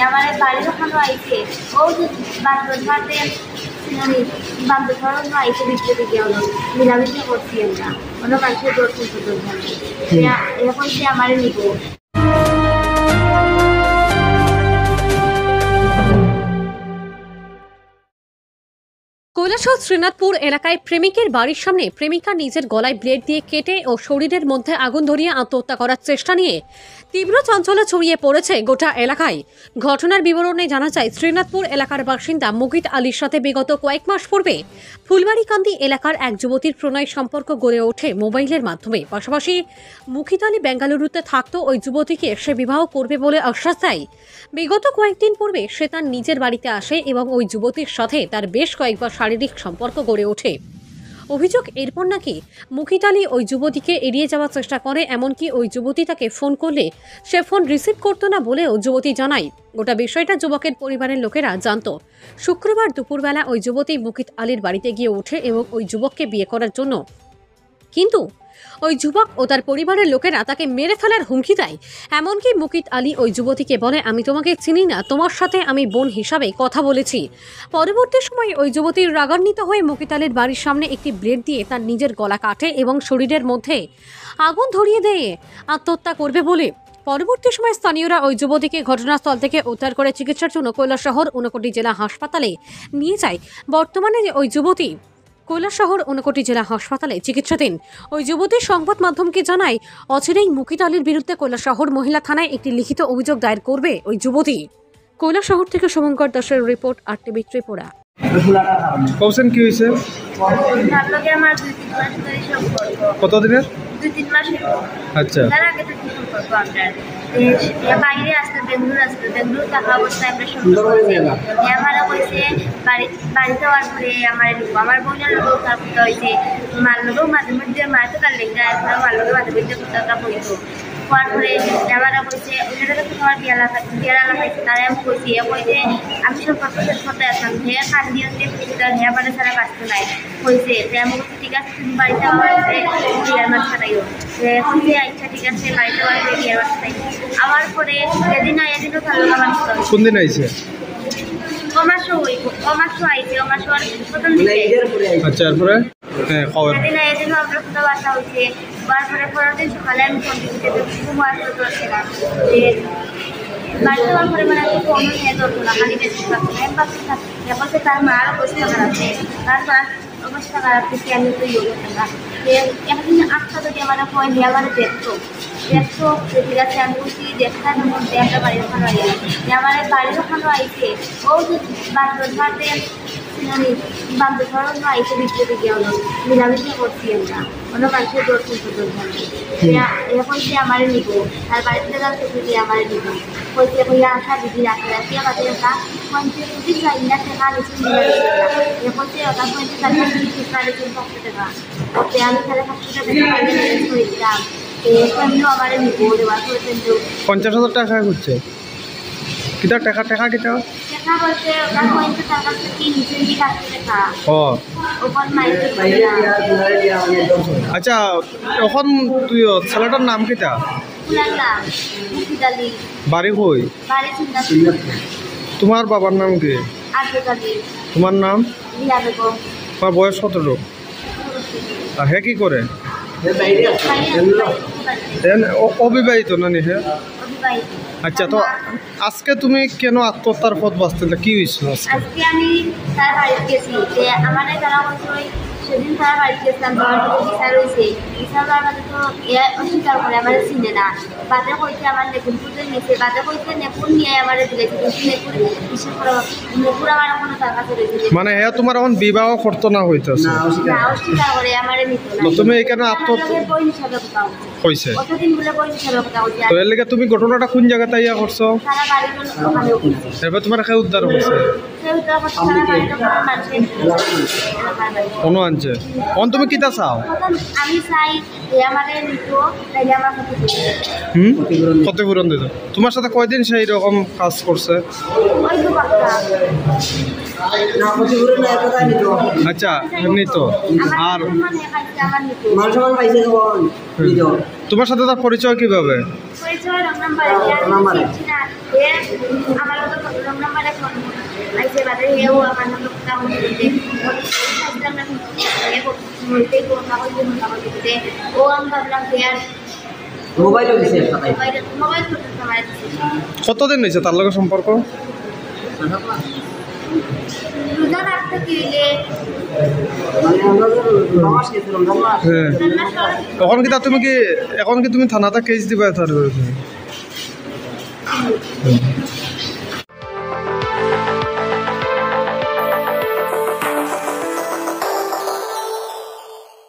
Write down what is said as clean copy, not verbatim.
আমার বাড়ির ওখানেও আইছে ও বান্ধব মাঠে বান্ধব আইসে বিক্রি গিয়ে হলো মিলামিশা করছি আমরা অন্য মানুষের দর্শন এখন সে আমার নিব। কৈলাসহর শ্রীনাথপুর এলাকায় প্রেমিকের বাড়ির সামনে প্রেমিকা নিজের গলায় ব্লেড দিয়ে কেটে ও শরীরের মধ্যে আগুন ধরিয়ে আত্মহত্যা করার চেষ্টা নিয়ে তীব্র চাঞ্চল্য ছড়িয়ে পড়েছে গোটা এলাকায়। ঘটনার বিবরণে জানা যায়, শ্রীনাথপুর এলাকার বাসিন্দা মুকিত আলীর সাথে বিগত কয়েক মাস পূর্বে ফুলবাড়িকান্দি এলাকার এক যুবতীর প্রণয় সম্পর্ক গড়ে ওঠে মোবাইলের মাধ্যমে। পাশাপাশি মুকিত আলী বেঙ্গালুরুতে থাকতো ওই যুবতীকে সে বিবাহ করবে বলে আশ্বাস দেয়। বিগত কয়েকদিন পূর্বে সে তার নিজের বাড়িতে আসে এবং ওই যুবতীর সাথে তার বেশ কয়েকবার শারীরিক সম্পর্ক গড়ে ওঠে। অভিযোগ, এরপর নাকি মুকিত আলী ওই যুবতীকে এড়িয়ে যাওয়ার চেষ্টা করে, এমনকি ওই যুবতী তাকে ফোন করলে সে ফোন রিসিভ করতো না বলেও যুবতী জানায়। গোটা বিষয়টা যুবকের পরিবারের লোকেরা জানত। শুক্রবার দুপুরবেলা ওই যুবতী মুকিত আলীর বাড়িতে গিয়ে ওঠে এবং ওই যুবককে বিয়ে করার জন্য, কিন্তু ওই যুবক ও তার পরিবারের লোকেরা তাকে মেরে ফেলার হুমকি দেয়। এমনকি মুকিত আলী ওই যুবতীকে বলে, আমি তোমাকে চিনি না, তোমার সাথে আমি বোন হিসাবে কথা বলেছি। পরবর্তী সময়ে ওই যুবতীর রাগান্বিত হয়ে মুকিত আলীর বাড়ির সামনে একটি ব্লেড দিয়ে তার নিজের গলা কাটে এবং শরীরের মধ্যে আগুন ধরিয়ে দিয়ে আত্মহত্যা করবে বলে। পরবর্তী সময় স্থানীয়রা ওই যুবতীকে ঘটনাস্থল থেকে উদ্ধার করে চিকিৎসার জন্য কৈলাসহর ঊনকোটি জেলা হাসপাতালে নিয়ে যায়। বর্তমানে ওই যুবতী কৈলাসহর ঊনকোটি জেলা হাসপাতালে চিকিৎসাধীন। ওই যুবতীর সংবাদ মাধ্যমকে জানায়, অচিরেই মুকিত আলীর বিরুদ্ধে কৈলাসহর মহিলা থানায় একটি লিখিত অভিযোগ দায়ের করবে ওই যুবতী। কৈলাসহর থেকে শুভঙ্কর দাসের রিপোর্ট, RTV ত্রিপুরা। কৌশন কি হয়েছে? কতদিনের? 2-3 মাস। আচ্ছা, তার আগে থেকে সম্পর্ক আমরা বাইরে আসতে বেঙ্গলুরু থাকা অবস্থায় আমরা সম্পর্ক আমার হয়েছে বাড়িতে যাওয়ার পরে আমার বোনের লোক করতে হয়েছে মার লোকেও মাঝে মধ্যে মারতে তার লেগে মার লোকের মাঝে মধ্যে কোথাও বলতো হওয়ার পরে আমরা বলছে ওইটা কাছে আমার বিয়া লাগাইছে তারা আমি কইছি কইছে আমি সম্পর্ক শেষ করতে আসলাম হেয়া খান দিয়ে হেয়া বাড়ি ছাড়া বাঁচতে নাই হয়েছে আমি বলছি ঠিক আছে তুমি বাড়িতে আমার বিয়ার মাছ ছাড়াইও এখন যে আচ্ছা ঠিক আছে বাড়িতে আমার বিয়ার মাছ ছাড়াই আমার পরে এদিনও ভালো আমার কোন দিন আইছে? প্রথম দিকে। আচ্ছা, এরপরে এদিনও আমরা কথাবার্তা হয়েছে তারপরে পরের দিন সকালে আমি ফোন দিতে বাড়িতে যাওয়ার পরে মানে আমি ফোন নিয়ে ধরতো না, খালি বেশি বলছে তার মার অবস্থা খারাপ তারপর অবস্থা খারাপ থেকে আমি তো ইয়ে করতাম না। একদিন আটটা যদি আমার ফোন দিয়ে আমার দেখতো ঠিক আছে আমি বলছি দেখতাম মধ্যে একটা বাড়ির ওখানে আমার বাড়ির ওখানেও আইছে ও বান্ধব মাঠে বান্ধব আইসে বিক্রি গিয়ে হলো মিলামিশা করছি আমরা অন্য মানুষের দর্শন এখন সে আমার নিব আর বাড়িতে যাওয়ার থেকে গিয়ে আমার নিব বলছে ভাইয়া আসা দিদি রাখতে রাখি আমাদের ওটা পঞ্চাশ যদি চাই না টাকা নিচে এখন সে ওটা 50,000 টাকা টাকা ওতে আমি 5,500 করে দিলাম। 50,000 টাকা ঘুরছে কিতা টাকা টাকা কিতা আচ্ছা, এখন তুই ছেলেটার নাম কিতা? বাড়ি কই? তোমার বাবার নাম কি? তোমার নাম? তোমার বয়স 17? হে কি করে? অবিবাহিত না নি? হ্যাঁ, আচ্ছা। তো আজকে তুমি কেন আত্মহত্যার পথ বাঁচতে কি হয়েছিল? আজকে আমি তার বাড়িতে গেছি যে আমার যারা সেদিন তারা বাড়িতে গেছিলাম বিচার হয়েছে বিচার হওয়ার বাদে তো অস্বীকার করে আমার চিনে না বাদে কইছে আমার নেপুর পুজো নিয়েছে বাদে কইছে নেপুর নিয়ে আমার দিলেছে কিন্তু নেপুর বিশেষ করে নেপুর আমার কোনো তার কাছে রয়েছে মানে হ্যাঁ তোমার এখন বিবাহ করতো না হইতেছে অস্বীকার করে আমার নিত না। তুমি এখানে আত্মহত্যা বই হিসাবে কথা হয়েছে কতদিন বলে বই হিসাবে কথা হচ্ছে। তো এর লেগে তুমি ঘটনাটা কোন জায়গাতে ইয়া করছো? সারা বাড়ির ওখানে এবার তোমার খেয়ে উদ্ধার করছে কোনো আনছে অন তুমি কিতা চাও? আমি চাই আমাদের ক্ষতিপূরণ দিত। তোমার সাথে কয়দিন সেই রকম কাজ করছে? আচ্ছা, এমনি তো। আর তোমার সাথে তার পরিচয় কিভাবে? পরিচয় বাদে হেও আমার নাম কথা বলতে বলতে কথা বলতে ও আমি ভাবলাম যে আর মোবাইলও দিছে একটা তাই মোবাইল করতে সময় কতদিন হয়েছে তার লগে সম্পর্ক? রোজা রাখতে গেলে মানে আমরা নামাজ গেছিলাম নামাজ হ্যাঁ এখন কি তুমি থানাতে কেস দিবা তার